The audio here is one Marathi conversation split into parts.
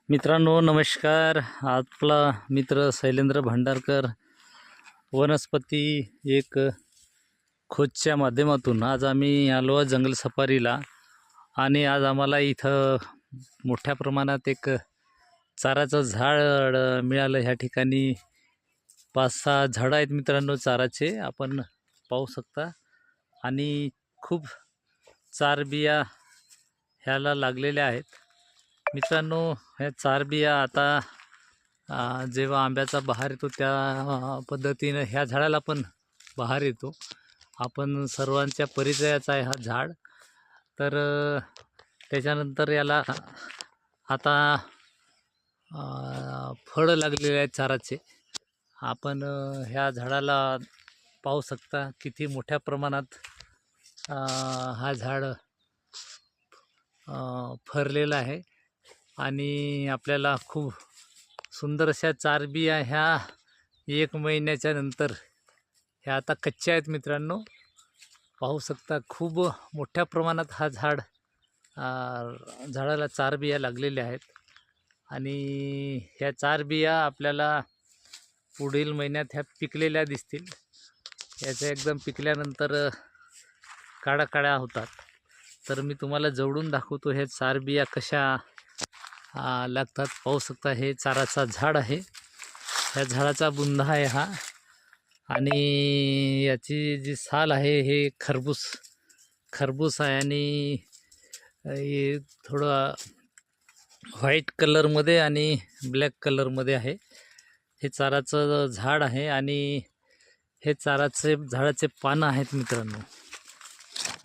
मित्रांनो नमस्कार. आपला मित्र शैलेंद्र भांडारकर वनस्पती एक खोजच्या माध्यमातून आज आम्ही आलो आहे जंगल सफारीला. आणि आज आम्हाला इथं मोठ्या प्रमाणात एक चाराचं झाड मिळालं. ह्या ठिकाणी 5-6 झाडं आहेत मित्रांनो चाराचे, आपण पाहू शकता. आणि खूप चार बिया ह्याला लागलेल्या आहेत मित्रांनो. ह्या चार बिया आता जेव्हा आंब्याचा बहार येतो त्या पद्धतीनं ह्या झाडाला पण बहार येतो. आपण सर्वांच्या परिचयाचा आहे हा झाड. तर त्याच्यानंतर याला आता फळं लागलेले आहेत चाराचे. आपण ह्या झाडाला पाहू शकता किती मोठ्या प्रमाणात हा झाड फरलेला आहे. आणि आपल्याला खूप सुंदर अशा चार बिया ह्या 1 महिन्याच्या नंतर ह्या आता कच्च्या आहेत मित्रांनो, पाहू शकता. खूप मोठ्या प्रमाणात हा झाडाला चार बिया लागलेल्या आहेत. आणि ह्या चार बिया आपल्याला पुढील महिन्यात ह्या पिकलेल्या दिसतील. याच्या एकदम पिकल्यानंतर काळ्या काळ्या होतात. तर मी तुम्हाला जवळून दाखवतो हे चार बिया कशा लागतात. पाहू शकता हे चाराचा झाड आहे. ह्या झाडाचा बुंदा आहे हा. आणि याची जी साल आहे हे खरबूस आहे. आणि हे थोडं व्हाईट कलरमध्ये आणि ब्लॅक कलरमध्ये आहे. हे चाराचं झाड आहे. आणि हे झाडाचे पानं आहेत मित्रांनो.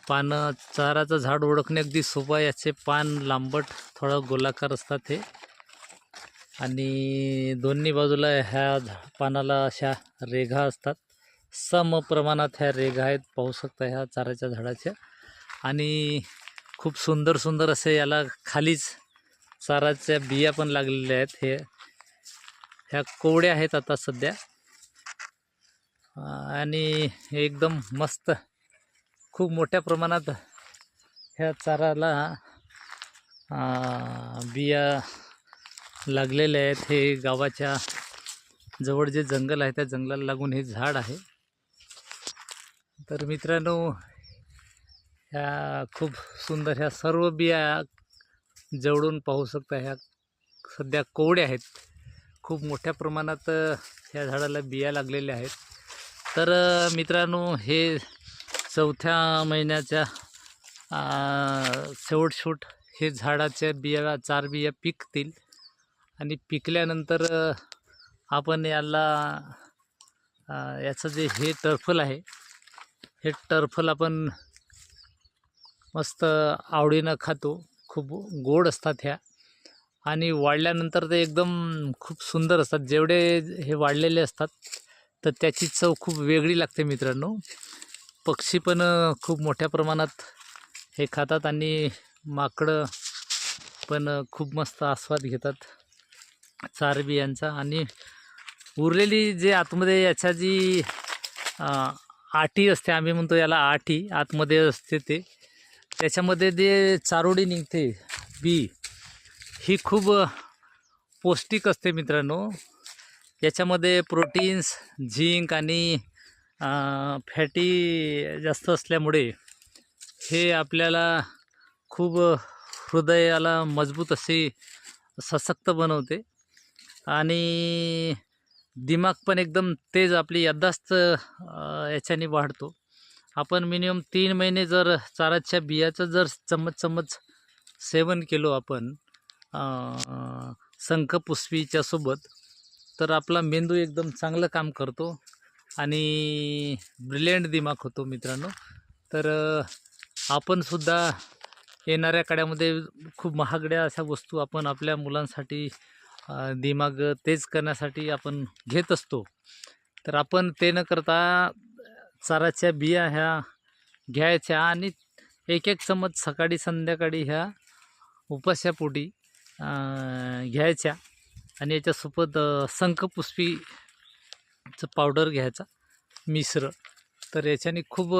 चाराचं झाड ओळखणे अगदी सोपं आहे. याचे पान लांबट थोडं गोलाकार असतात हे. आणि दोन्ही बाजूला ह्या पानाला अशा रेघा असतात. सम प्रमाणात ह्या रेघा आहेत, पाहू शकता ह्या चाराच्या झाडाच्या. आणि खूप सुंदर असे याला खालीच चाराच्या बिया पण लागलेल्या आहेत. ह्या कोवड्या आहेत आता सध्या. आणि एकदम मस्त खूप मोठ्या प्रमाणात ह्या चाराला बिया लागलेल्या आहेत. हे गावाच्या जवळ जे जंगल आहे त्या जंगलाला लागून हे झाड आहे. तर मित्रांनो ह्या खूप सुंदर ह्या सर्व बिया जवळून पाहू शकता. ह्या सध्या कोवड्या आहेत. खूप मोठ्या प्रमाणात ह्या झाडाला बिया लागलेल्या आहेत. तर मित्रांनो हे 4थ्या महिन्याच्या शेवट हे झाडाच्या बिया 4 बिया पिकतील. आणि पिकल्यानंतर आपण याचं जे हे टरफल आहे, हे टरफल आपण मस्त आवडीनं खातो. खूप गोड असतात ह्या. आणि वाढल्यानंतर ते एकदम खूप सुंदर असतात. जेवढे हे वाढलेले असतात तर त्याची चव खूप वेगळी लागते मित्रांनो. पक्षी पण खूप मोठ्या प्रमाणात हे खातात. आणि माकडं पण खूप मस्त आस्वाद घेतात चार बियांचा. आणि उरलेली जे आतमध्ये याच्या जी आठी असते, आम्ही म्हणतो याला आठी, आतमध्ये असते ते, त्याच्यामध्ये जे चारोळी निघते बी, ही खूप पौष्टिक असते मित्रांनो. याच्यामध्ये प्रोटीन्स, झिंक आणि फॅटी जास्त असल्यामुळे हे आपल्याला खूप हृदयाला मजबूत अशी सशक्त बनवते. आणि दिमाग पण एकदम तेज, आपली याददास्त याच्याने वाढतो. आपण मिनिमम 3 महिने जर चाराच्या बियाचं जर चम्मच सेवन केलो आपण शंखपुष्पीच्या सोबत, तर आपला मेंदू एकदम चांगलं काम करतो आणि ब्रिलियंट दिमाग होतो मित्रांनो. तर आपण सुद्धा येणाऱ्या काळामध्ये खूप महागड्या अशा वस्तू आपण आपल्या मुलांसाठी दिमाग तेज करण्यासाठी आपण घेत असतो. तर आपण ते न करता चाराच्या बिया ह्या घ्यायच्या आणि एक चम्मच सकाळी संध्याकाळी ह्या उपाशापोटी घ्यायच्या. आणि याच्यासोबत शंखपुष्पीचं पावडर घ्यायचा मिश्र. तर याच्याने खूप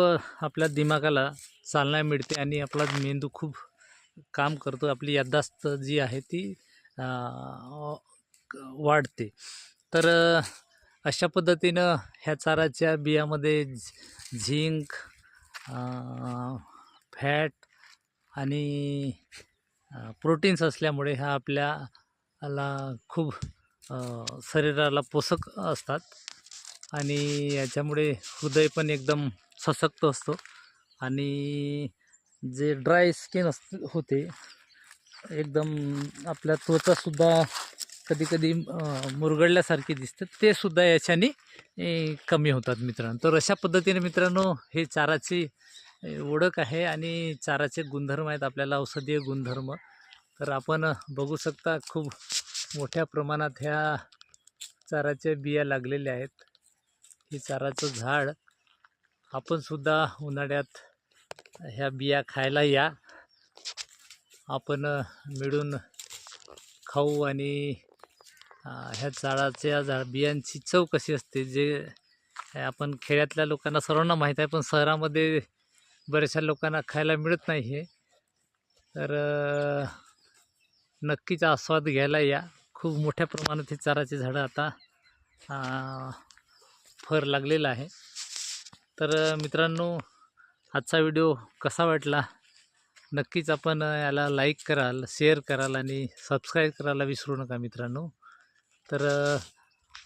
आपल्या दिमागाला चालना मिळते आणि आपला मेंदू खूप काम करतो. आपली याददास्त जी आहे ती वाढते. तर अशा पद्धतीनं ह्या चाराच्या बियामध्ये झिंक, फॅट आणि प्रोटीन्स असल्यामुळे ह्या आपल्याला खूप शरीराला पोषक असतात आणि याच्यामुळे हृदय पण एकदम सशक्त असतो आणि जे ड्राय स्किन होते एकदम आपल्या त्वचासुद्धा कधी मुरगळल्यासारखी दिसते, ते सुद्धा याच्याने कमी होतात मित्रांनो. तर अशा पद्धतीने मित्रांनो हे चाराची ओळख आहे आणि चाराचे गुणधर्म आहेत आपल्याला, औषधीय गुणधर्म. तर आपण बघू शकता खूप मोठ्या प्रमाणात ह्या चाराच्या बिया लागलेल्या आहेत. हे चाराचं झाड, आपण सुद्धा उन्हाळ्यात ह्या बिया खायला या, आपण मिळून खाऊ आणि ह्या झाडाच्या बियांची चव कशी असते जे आपण खेड्यातल्या लोकांना सर्वांना माहीत आहे, पण शहरामध्ये बऱ्याचशा लोकांना खायला मिळत नाही हे. तर नक्कीच आस्वाद घ्यायला या. खूप मोठ्या प्रमाणात हे चाराचे झाडं आता फर लागलेलं आहे. तर मित्रांनो आजचा व्हिडिओ कसा वाटला नक्कीच आपण याला लाईक कराल, शेअर कराल आणि सबस्क्राईब करायला विसरू नका मित्रांनो. तर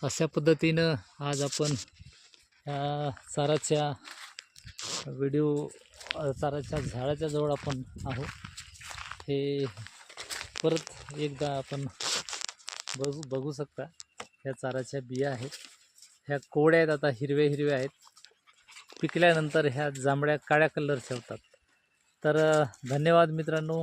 अशा पद्धतीनं आज आपण चाराच्या चाराच्या झाडाच्या जवळ आपण आहोत. हे परत एकदा आपण बघू शकता ह्या चाराच्या बिया आहेत. ह्या कोवड्या आहेत, आता हिरव्या आहेत. पिकल्यानंतर ह्या जांभळ्या काळ्या कलरच्या होतात. तर धन्यवाद मित्रांनो.